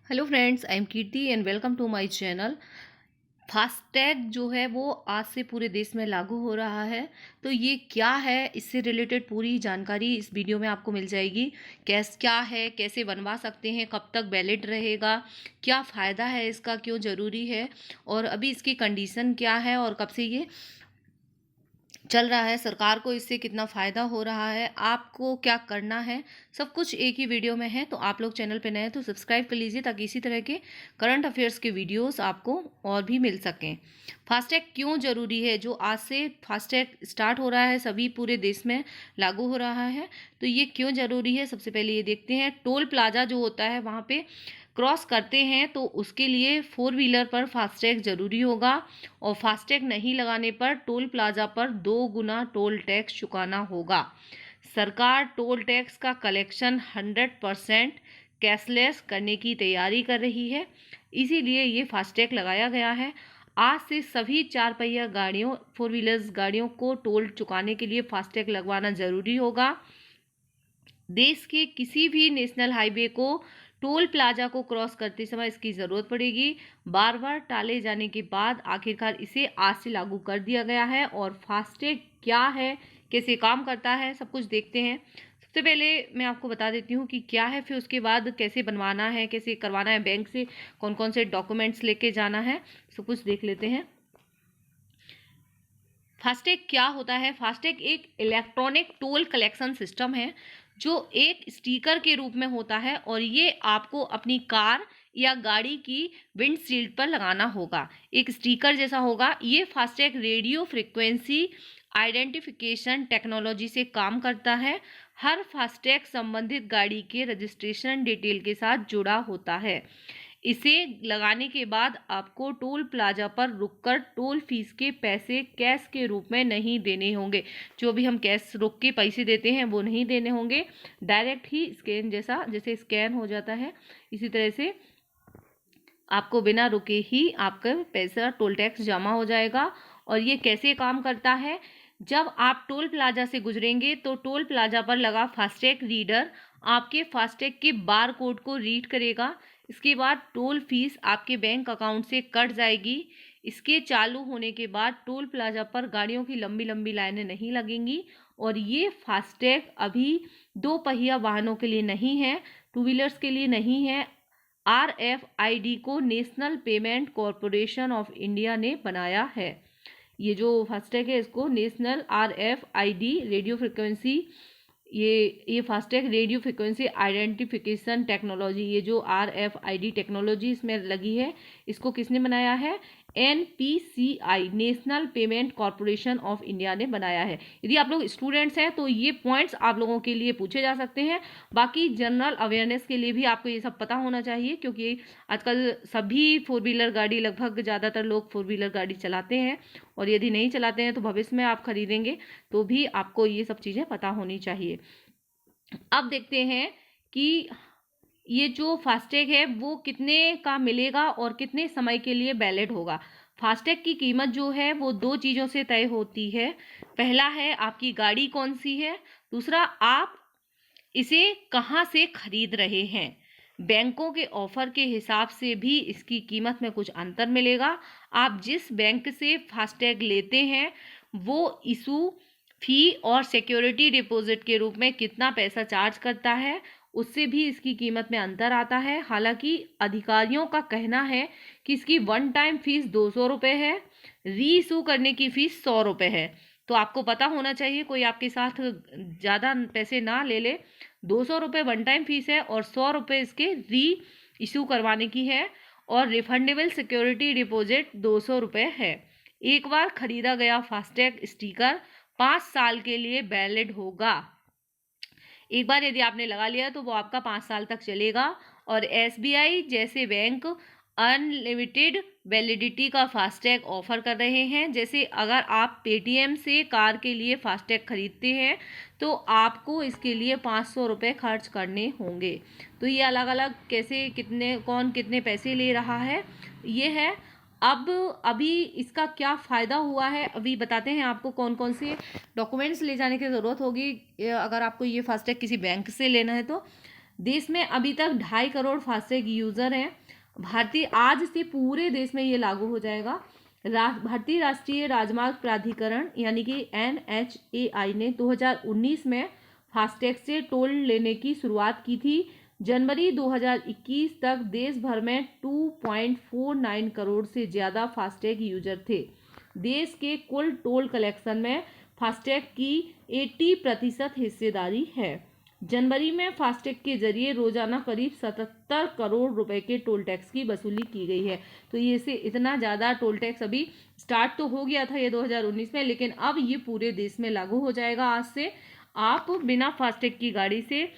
Hello friends, I am Kirti and welcome to my channel. FASTag जो है वो आज से पूरे देश में लागू हो रहा है। तो ये क्या है, इससे रिलेटेड पूरी जानकारी इस वीडियो में आपको मिल जाएगी। क्या है, कैसे बनवा सकते हैं, कब तक वैलिड रहेगा, क्या फ़ायदा है इसका, क्यों ज़रूरी है और अभी इसकी कंडीशन क्या है और कब से ये चल रहा है, सरकार को इससे कितना फ़ायदा हो रहा है, आपको क्या करना है, सब कुछ एक ही वीडियो में है। तो आप लोग चैनल पे नए हैं तो सब्सक्राइब कर लीजिए ताकि इसी तरह के करंट अफेयर्स के वीडियोस आपको और भी मिल सकें। फास्टैग क्यों ज़रूरी है? जो आज से फास्टैग स्टार्ट हो रहा है, सभी पूरे देश में लागू हो रहा है, तो ये क्यों ज़रूरी है सबसे पहले ये देखते हैं। टोल प्लाजा जो होता है वहाँ पे क्रॉस करते हैं तो उसके लिए 4 व्हीलर पर फास्टैग ज़रूरी होगा और फास्टैग नहीं लगाने पर टोल प्लाजा पर 2 गुना टोल टैक्स चुकाना होगा। सरकार टोल टैक्स का कलेक्शन 100% कैशलेस करने की तैयारी कर रही है, इसीलिए ये फास्टैग लगाया गया है। आज से सभी 4 पहिया गाड़ियों 4 व्हीलर्स गाड़ियों को टोल चुकाने के लिए फास्टैग लगवाना ज़रूरी होगा। देश के किसी भी नेशनल हाईवे को टोल प्लाजा को क्रॉस करते समय इसकी ज़रूरत पड़ेगी। बार बार टाले जाने के बाद आखिरकार इसे आज से लागू कर दिया गया है। और फास्टैग क्या है, कैसे काम करता है, सब कुछ देखते हैं। सबसे पहले मैं आपको बता देती हूँ कि क्या है, फिर उसके बाद कैसे बनवाना है, कैसे करवाना है, बैंक से कौन कौन से डॉक्यूमेंट्स लेके जाना है, सब कुछ देख लेते हैं। फास्टैग क्या होता है? फास्टैग एक इलेक्ट्रॉनिक टोल कलेक्शन सिस्टम है जो एक स्टिकर के रूप में होता है और ये आपको अपनी कार या गाड़ी की विंडशील्ड पर लगाना होगा। एक स्टिकर जैसा होगा। ये FASTag radio frequency identification technology से काम करता है। हर फास्टैग संबंधित गाड़ी के रजिस्ट्रेशन डिटेल के साथ जुड़ा होता है। इसे लगाने के बाद आपको टोल प्लाजा पर रुककर टोल फीस के पैसे कैश के रूप में नहीं देने होंगे। जो भी हम कैश रुक के पैसे देते हैं वो नहीं देने होंगे, डायरेक्ट ही स्कैन जैसे स्कैन हो जाता है, इसी तरह से आपको बिना रुके ही आपका पैसा टोल टैक्स जमा हो जाएगा। और ये कैसे काम करता है? जब आप टोल प्लाजा से गुजरेंगे तो टोल प्लाजा पर लगा फास्टैग रीडर आपके फास्टैग के बार कोड को रीड करेगा। इसके बाद टोल फीस आपके बैंक अकाउंट से कट जाएगी। इसके चालू होने के बाद टोल प्लाजा पर गाड़ियों की लंबी लंबी लाइनें नहीं लगेंगी। और ये फास्टैग अभी 2 पहिया वाहनों के लिए नहीं है, 2 व्हीलर्स के लिए नहीं है। RFID को national payment corporation of India ने बनाया है। ये जो फास्टैग है इसको नेशनल RFID रेडियो फ्रिक्वेंसी ये FASTag radio frequency identification technology, ये जो RFID टेक्नोलॉजी इसमें लगी है, इसको किसने बनाया है? NPCI national payment corporation of India ने बनाया है। यदि आप लोग स्टूडेंट्स हैं तो ये पॉइंट्स आप लोगों के लिए पूछे जा सकते हैं। बाकी जनरल अवेयरनेस के लिए भी आपको ये सब पता होना चाहिए, क्योंकि आजकल सभी 4 व्हीलर गाड़ी, लगभग ज़्यादातर लोग 4 व्हीलर गाड़ी चलाते हैं और यदि नहीं चलाते हैं तो भविष्य में आप खरीदेंगे तो भी आपको ये सब चीज़ें पता होनी चाहिए। अब देखते हैं कि ये जो फास्टैग है वो कितने का मिलेगा और कितने समय के लिए वैलिड होगा। फास्टैग की कीमत जो है वो 2 चीज़ों से तय होती है। पहला है आपकी गाड़ी कौन सी है, दूसरा आप इसे कहाँ से खरीद रहे हैं। बैंकों के ऑफर के हिसाब से भी इसकी कीमत में कुछ अंतर मिलेगा। आप जिस बैंक से फास्टैग लेते हैं वो इशू फी और सिक्योरिटी डिपॉजिट के रूप में कितना पैसा चार्ज करता है, उससे भी इसकी कीमत में अंतर आता है। हालांकि अधिकारियों का कहना है कि इसकी 1 टाइम फीस 200 रुपये है, री इशू करने की फीस 100 रुपये है। तो आपको पता होना चाहिए, कोई आपके साथ ज़्यादा पैसे ना ले ले। 200 रुपये 1 टाइम फीस है और 100 रुपये इसके री इशू करवाने की है। और रिफंडेबल सिक्योरिटी डिपॉजिट 200 रुपये है। एक बार खरीदा गया फास्टैग स्टिकर 5 साल के लिए वैलिड होगा। एक बार यदि आपने लगा लिया तो वो आपका 5 साल तक चलेगा। और SBI जैसे बैंक अनलिमिटेड वैलिडिटी का फास्टैग ऑफर कर रहे हैं। जैसे अगर आप पेटीएम से कार के लिए फास्टैग खरीदते हैं तो आपको इसके लिए 500 रुपये खर्च करने होंगे। तो ये अलग अलग कैसे, कितने, कौन कितने पैसे ले रहा है, ये है। अब अभी इसका क्या फ़ायदा हुआ है अभी बताते हैं आपको। कौन कौन से डॉक्यूमेंट्स ले जाने की ज़रूरत होगी अगर आपको ये फास्टैग किसी बैंक से लेना है तो। देश में अभी तक 2.5 करोड़ फास्टैग यूजर हैं। भारतीय आज से पूरे देश में ये लागू हो जाएगा। भारतीय राष्ट्रीय राजमार्ग प्राधिकरण यानी कि NHAI ने 2019 में फास्टैग से टोल लेने की शुरुआत की थी। जनवरी 2021 तक देश भर में 2.49 करोड़ से ज़्यादा फास्टैग यूजर थे। देश के कुल टोल कलेक्शन में फास्टैग की 80% हिस्सेदारी है। जनवरी में फास्टैग के जरिए रोजाना करीब 77 करोड़ रुपए के टोल टैक्स की वसूली की गई है। तो ये से इतना ज़्यादा टोल टैक्स अभी स्टार्ट तो हो गया था ये 2019 में, लेकिन अब ये पूरे देश में लागू हो जाएगा। आज से आप बिना फास्टैग की गाड़ी से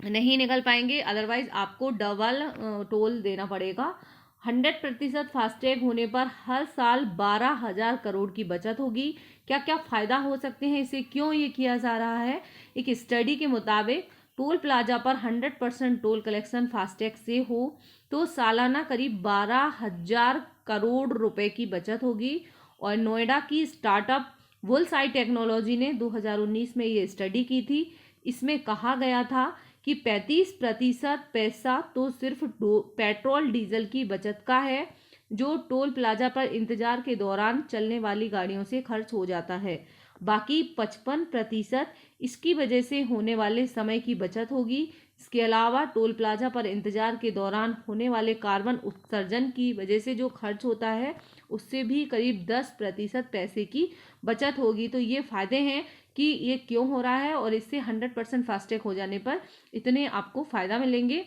नहीं निकल पाएंगे, अदरवाइज आपको डबल टोल देना पड़ेगा। 100% फास्टैग होने पर हर साल 12,000 करोड़ की बचत होगी। क्या क्या फ़ायदा हो सकते हैं, इसे क्यों ये किया जा रहा है? एक स्टडी के मुताबिक टोल प्लाजा पर 100% टोल कलेक्शन फास्टैग से हो तो सालाना करीब 12,000 करोड़ रुपए की बचत होगी। और नोएडा की स्टार्टअप वुलसाई टेक्नोलॉजी ने 2019 में ये स्टडी की थी। इसमें कहा गया था कि 35% पैसा तो सिर्फ पेट्रोल डीजल की बचत का है, जो टोल प्लाजा पर इंतजार के दौरान चलने वाली गाड़ियों से खर्च हो जाता है। बाकी 55% इसकी वजह से होने वाले समय की बचत होगी। इसके अलावा टोल प्लाजा पर इंतजार के दौरान होने वाले कार्बन उत्सर्जन की वजह से जो खर्च होता है उससे भी करीब 10% पैसे की बचत होगी। तो ये फायदे हैं कि ये क्यों हो रहा है, और इससे 100% फास्टैग हो जाने पर इतने आपको फायदा मिलेंगे।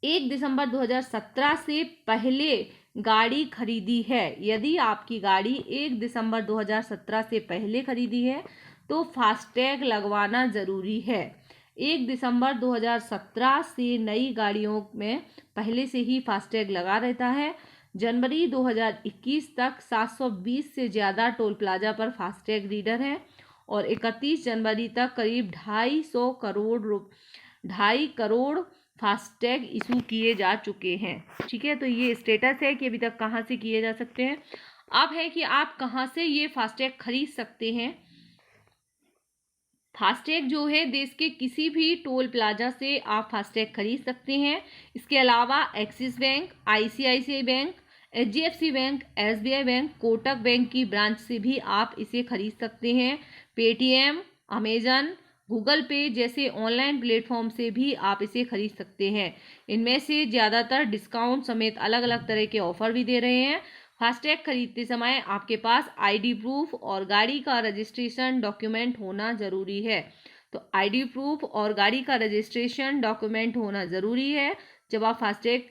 1 दिसंबर 2017 से पहले गाड़ी खरीदी है, यदि आपकी गाड़ी 1 दिसंबर 2017 से पहले खरीदी है तो फास्टैग लगवाना ज़रूरी है। 1 दिसंबर 2017 से नई गाड़ियों में पहले से ही फास्टैग लगा रहता है। जनवरी 2021 तक 720 से ज़्यादा टोल प्लाजा पर फास्टैग रीडर हैं और 31 जनवरी तक करीब 2.5 करोड़ फास्टैग इशू किए जा चुके हैं। ठीक है, तो ये स्टेटस है कि अभी तक कहाँ से किए जा सकते हैं। अब है कि आप कहाँ से ये फास्टैग खरीद सकते हैं। फास्टैग जो है देश के किसी भी टोल प्लाजा से आप फास्टैग खरीद सकते हैं। इसके अलावा axis bank, ICICI bank, HDFC bank, SBI bank, Kotak bank की ब्रांच से भी आप इसे खरीद सकते हैं। पेटीएम, अमेजन, गूगल पे जैसे ऑनलाइन प्लेटफॉर्म से भी आप इसे खरीद सकते हैं। इनमें से ज़्यादातर डिस्काउंट समेत अलग अलग तरह के ऑफर भी दे रहे हैं। फास्टैग खरीदते समय आपके पास ID प्रूफ और गाड़ी का रजिस्ट्रेशन डॉक्यूमेंट होना ज़रूरी है। तो ID प्रूफ और गाड़ी का रजिस्ट्रेशन डॉक्यूमेंट होना ज़रूरी है जब आप फास्टैग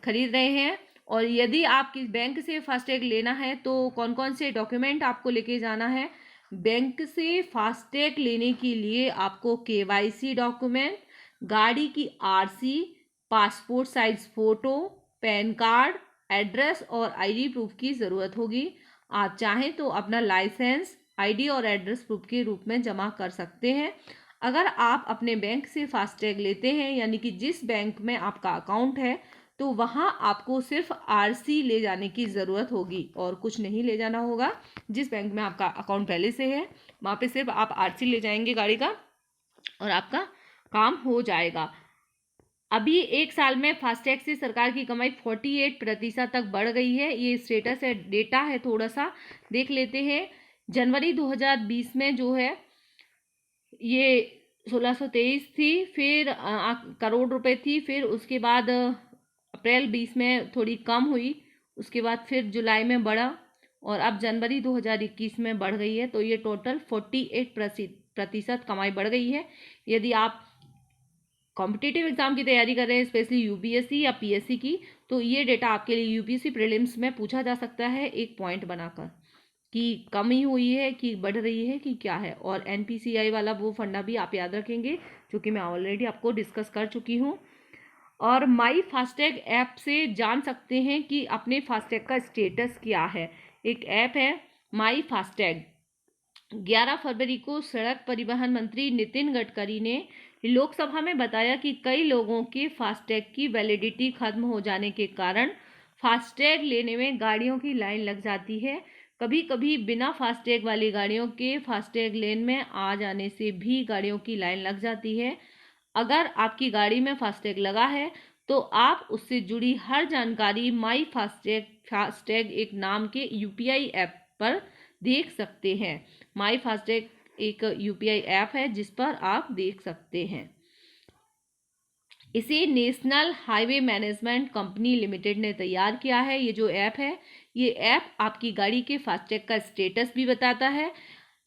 खरीद रहे हैं। और यदि आप किस बैंक से फास्टैग लेना है तो कौन कौन से डॉक्यूमेंट आपको लेके जाना है। बैंक से फास्टैग लेने के लिए आपको KYC डॉक्यूमेंट, गाड़ी की RC, passport size photo, pan card, address और ID प्रूफ की ज़रूरत होगी। आप चाहें तो अपना लाइसेंस ID और एड्रेस प्रूफ के रूप में जमा कर सकते हैं। अगर आप अपने बैंक से फास्टैग लेते हैं यानी कि जिस बैंक में आपका अकाउंट है तो वहाँ आपको सिर्फ RC ले जाने की ज़रूरत होगी और कुछ नहीं ले जाना होगा। जिस बैंक में आपका अकाउंट पहले से है वहाँ पे सिर्फ आप RC ले जाएंगे गाड़ी का और आपका काम हो जाएगा। अभी 1 साल में फास्टैग से सरकार की कमाई 48% तक बढ़ गई है। ये स्टेटस है, डेटा है, थोड़ा सा देख लेते हैं। जनवरी 2020 में जो है ये 1623 थी, फिर करोड़ रुपए थी, फिर उसके बाद अप्रैल 20 में थोड़ी कम हुई, उसके बाद फिर जुलाई में बढ़ा और अब जनवरी 2021 में बढ़ गई है। तो ये टोटल 48% कमाई बढ़ गई है। यदि आप कॉम्पिटिटिव एग्जाम की तैयारी कर रहे हैं, स्पेशली UPSC या PSC की, तो ये डेटा आपके लिए UPSC प्रीलिम्स में पूछा जा सकता है एक पॉइंट बनाकर कि कमी हुई है कि बढ़ रही है कि क्या है। और NPCI वाला वो फंडा भी आप याद रखेंगे जो कि मैं ऑलरेडी आपको डिस्कस कर चुकी हूँ। और माई फास्टैग ऐप से जान सकते हैं कि अपने फास्टैग का स्टेटस क्या है। एक ऐप है माई फास्टैग। 11 फरवरी को सड़क परिवहन मंत्री नितिन गडकरी ने लोकसभा में बताया कि कई लोगों के फास्टैग की वैलिडिटी खत्म हो जाने के कारण फास्टैग लेने में गाड़ियों की लाइन लग जाती है। कभी कभी बिना फास्टैग वाली गाड़ियों के फास्टैग लेन में आ जाने से भी गाड़ियों की लाइन लग जाती है। अगर आपकी गाड़ी में फास्टैग लगा है तो आप उससे जुड़ी हर जानकारी माई फास्टैग एक नाम के यूपीआई ऐप पर देख सकते हैं। माई फास्टैग एक यूपीआई ऐप है जिस पर आप देख सकते हैं। इसे national highway management company limited ने तैयार किया है। ये जो ऐप है, ये ऐप आपकी गाड़ी के फास्टैग का स्टेटस भी बताता है।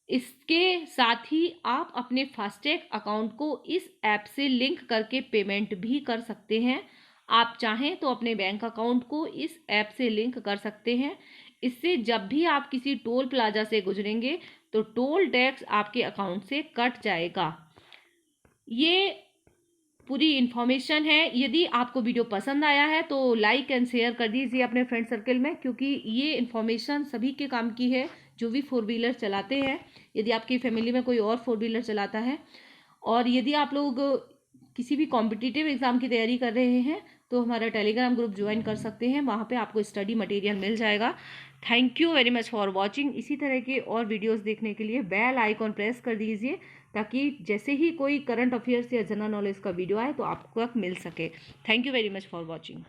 इसके साथ ही आप अपने फास्टैग अकाउंट को इस ऐप से लिंक करके पेमेंट भी कर सकते हैं। आप चाहें तो अपने बैंक अकाउंट को इस ऐप से लिंक कर सकते हैं। इससे जब भी आप किसी टोल प्लाजा से गुजरेंगे तो टोल टैक्स आपके अकाउंट से कट जाएगा। ये पूरी इन्फॉर्मेशन है। यदि आपको वीडियो पसंद आया है तो लाइक एंड शेयर कर दीजिए अपने फ्रेंड सर्कल में, क्योंकि ये इन्फॉर्मेशन सभी के काम की है जो भी 4 व्हीलर चलाते हैं। यदि आपकी फैमिली में कोई और 4 व्हीलर चलाता है और यदि आप लोग किसी भी कॉम्पिटिटिव एग्जाम की तैयारी कर रहे हैं तो हमारा टेलीग्राम ग्रुप ज्वाइन कर सकते हैं। वहाँ पे आपको स्टडी मटेरियल मिल जाएगा। Thank you very much for watching. इसी तरह के और वीडियोस देखने के लिए बेल आइकॉन प्रेस कर दीजिए ताकि जैसे ही कोई करंट अफेयर्स या जनरल नॉलेज का वीडियो आए तो आपको मिल सके। Thank you very much for watching.